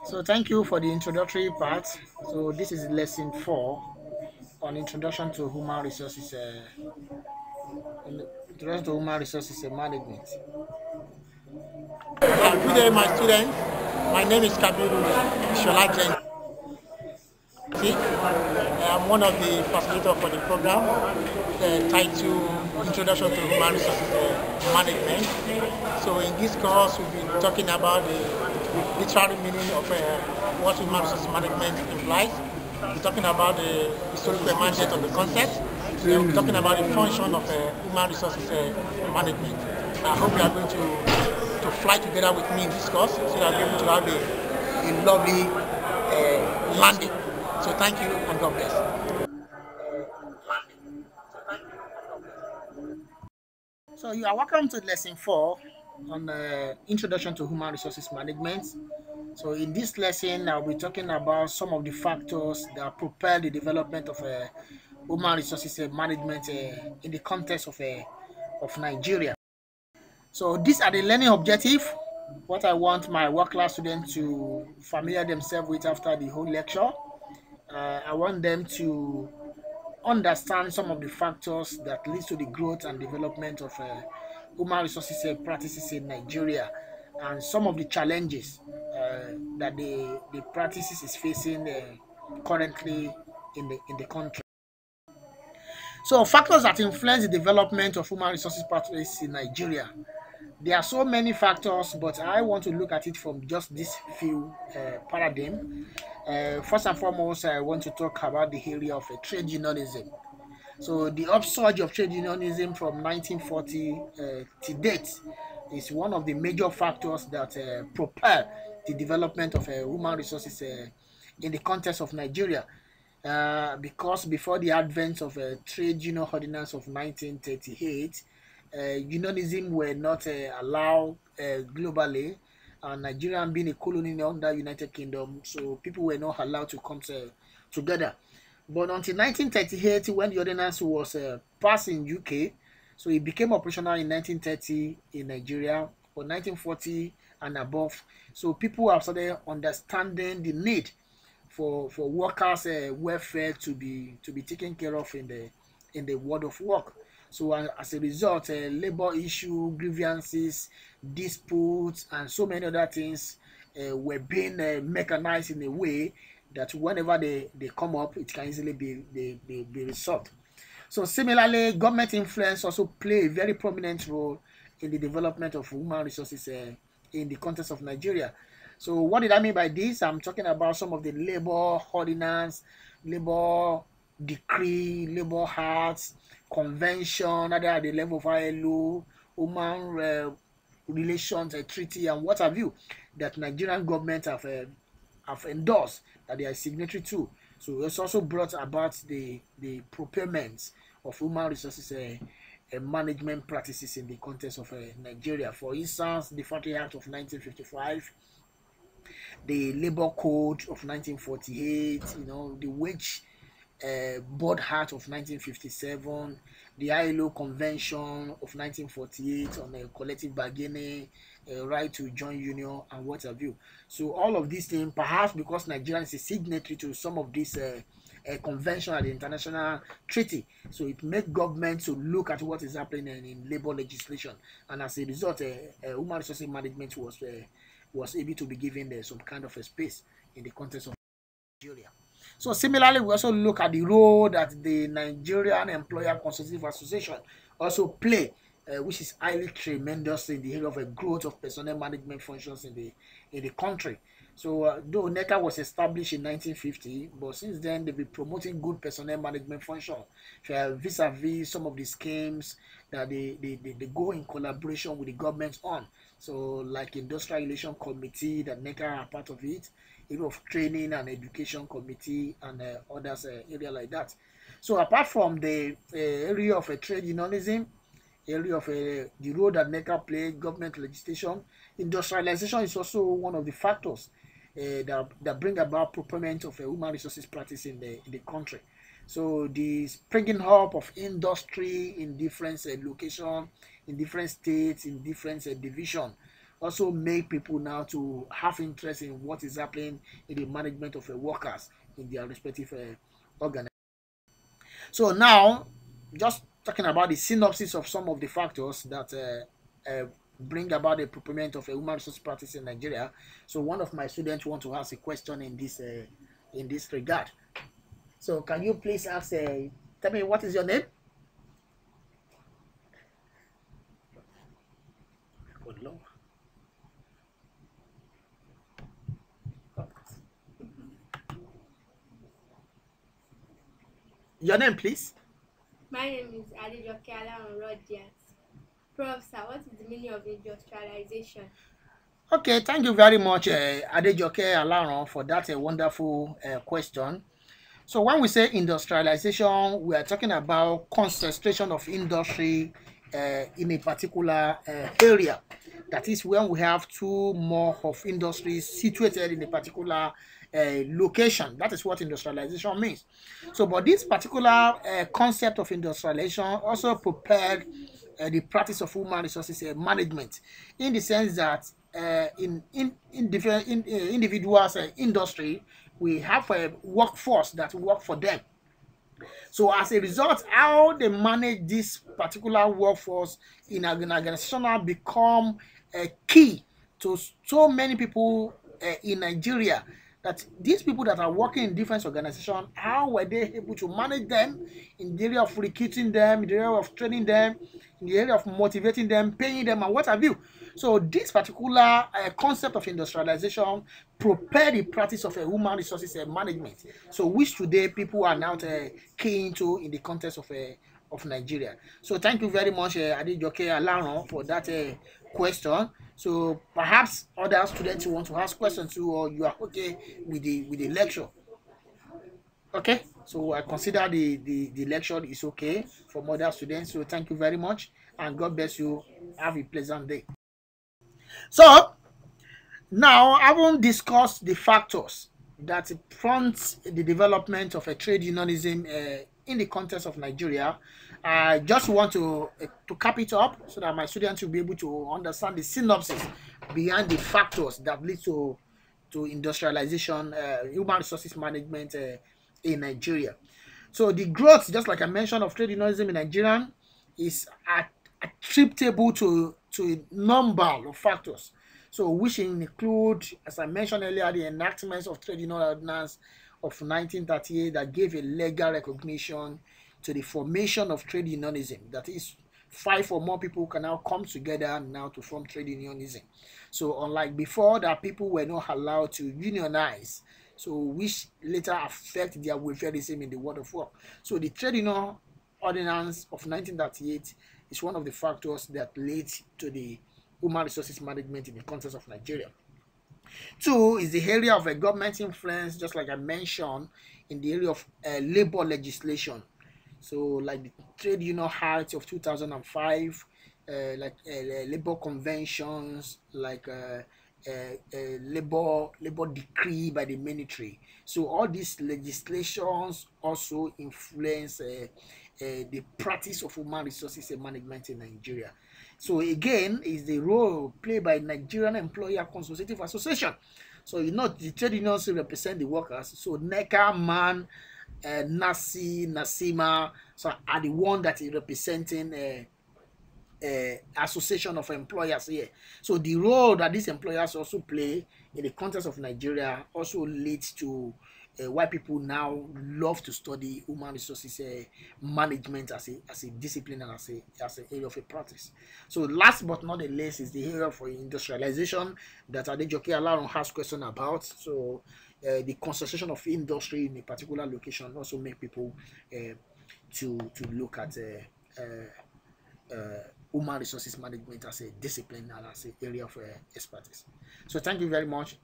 So thank you for the introductory part. So this is lesson 4 on introduction to human resources. Introduction to human resources management. Good day, my students. My name is Kabiru Shola Jensi. I'm one of the facilitators for the program titled Introduction to Human Resources Management. So in this course, we'll be talking about the literary meaning of what human resources management implies. We're talking about the historical emergence of the concept. Then we're talking about the function of human resources management. I hope you are going to fly together with me in this course so that we're able to have a lovely landing. So thank you and God bless. So you are welcome to lesson 4 on introduction to human resources management. So in this lesson, I'll be talking about some of the factors that propel the development of human resources management in the context of Nigeria. So these are the learning objective. What I want my work class students to familiar themselves with after the whole lecture. I want them to understand some of the factors that leads to the growth and development of human resources practices in Nigeria, and some of the challenges that the practices is facing currently in the country. So factors that influence the development of human resources practices in Nigeria. There are so many factors, but I want to look at it from just this few paradigm. First and foremost, I want to talk about the area of trade unionism. So the upsurge of trade unionism from 1940 to date is one of the major factors that propel the development of human resources in the context of Nigeria. Because before the advent of a trade union ordinance of 1938, unionism were not allowed globally, and Nigeria being a colony under United Kingdom, so people were not allowed to come together. But until 1938, when the ordinance was passed in UK, so it became operational in 1930 in Nigeria, or 1940 and above. So people have started understanding the need for workers' welfare to be taken care of in the world of work. So as a result, labor issue, grievances, disputes, and so many other things were being mechanized in a way that whenever they come up, it can easily be resolved. So similarly, government influence also play a very prominent role in the development of human resources in the context of Nigeria. So what did I mean by this? I'm talking about some of the labor ordinance, labor decree, labor acts, convention, either at the level of ILO, human relations, treaty, and what have you, that Nigerian government have endorsed, that they are signatory to. So it's also brought about the procurement of human resources management practices in the context of Nigeria. For instance, the Factory Act of 1955, the Labor Code of 1948, the Wage Board Act of 1957, the ILO Convention of 1948 on collective bargaining, right to join union, and what have you. So all of these things, perhaps because Nigeria is a signatory to some of these convention and the international treaty, so it makes government to look at what is happening in labor legislation, and as a result, human resources management was able to be given some kind of a space in the context of Nigeria. So similarly, we also look at the role that the Nigerian Employer Consultative Association also play, which is highly tremendous in the area of a growth of personnel management functions in the country. So though NECA was established in 1950, but since then they've been promoting good personnel management function vis-a-vis some of the schemes that they go in collaboration with the government on. So like Industrial Relation Committee that NECA are part of it, area of training and education committee, and others area like that. So apart from the area of trade unionism, area of the role that NECA play, government legislation, industrialization is also one of the factors that bring about procurement of human resources practice in the country. So the springing up of industry in different location, in different states, in different division, also make people now to have interest in what is happening in the management of workers in their respective organizations. So now, just talking about the synopsis of some of the factors that bring about the procurement of a human resource practice in Nigeria. So one of my students want to ask a question in this regard. So can you please ask? Tell me, what is your name? Good Lord. Your name, please. My name is Adejoke Alaronrodiat. Prof, sir, what is the meaning of industrialization? Okay, thank you very much, Adejoke Alaron, for that wonderful question. So when we say industrialization, we are talking about concentration of industry in a particular area. That is when we have two more of industries situated in a particular location. That is what industrialization means. So, but this particular concept of industrialization also prepared the practice of human resources management, in the sense that in different individuals industry, we have a workforce that work for them. So as a result, how they manage this particular workforce in an organization now become a key to so many people in Nigeria, that these people that are working in different organizations, how were they able to manage them in the area of recruiting them, in the area of training them, in the area of motivating them, paying them, and what have you. So this particular concept of industrialization prepare the practice of a human resources management. So which today people are now key into in the context of Nigeria. So thank you very much, Adejoke Alaron, for that question. So perhaps other students who want to ask questions too, or you are okay with the lecture. Okay, so I consider the lecture is okay for other students. So thank you very much, and God bless you. Have a pleasant day. So now, having discussed the factors that prompt the development of a trade unionism in the context of Nigeria, I just want to cap it up so that my students will be able to understand the synopsis behind the factors that lead to industrialization, human resources management in Nigeria. So the growth, just like I mentioned, of trade unionism in Nigeria is attributable to a number of factors. So which include, as I mentioned earlier, the enactments of Trade Union Ordinance of 1938 that gave a legal recognition to the formation of trade unionism. That is, 5 or more people can now come together now to form trade unionism. So unlike before, that people were not allowed to unionize, so which later affect their welfareism in the world of work. So the Trade Union Ordinance of 1938 is one of the factors that led to the human resources management in the context of Nigeria. 2 is the area of a government influence, just like I mentioned, in the area of labor legislation. So like the Trade Union Act of 2005, like labor conventions, like labor decree by the military. So all these legislations also influence the practice of human resources management in Nigeria. So again, is the role played by Nigerian Employer Consultative Association. So you know the trade unions represent the workers. So NECA, MAN, NASI, NASIMA, so are the one that is representing association of employers here. So the role that these employers also play in the context of Nigeria also leads to why people now love to study human resources management as a discipline and as an area of a practice. So last but not the least is the area for industrialization that Adejoke Alaron has question about. So the concentration of industry in a particular location also make people to look at human resources management as a discipline and as an area of expertise. So thank you very much.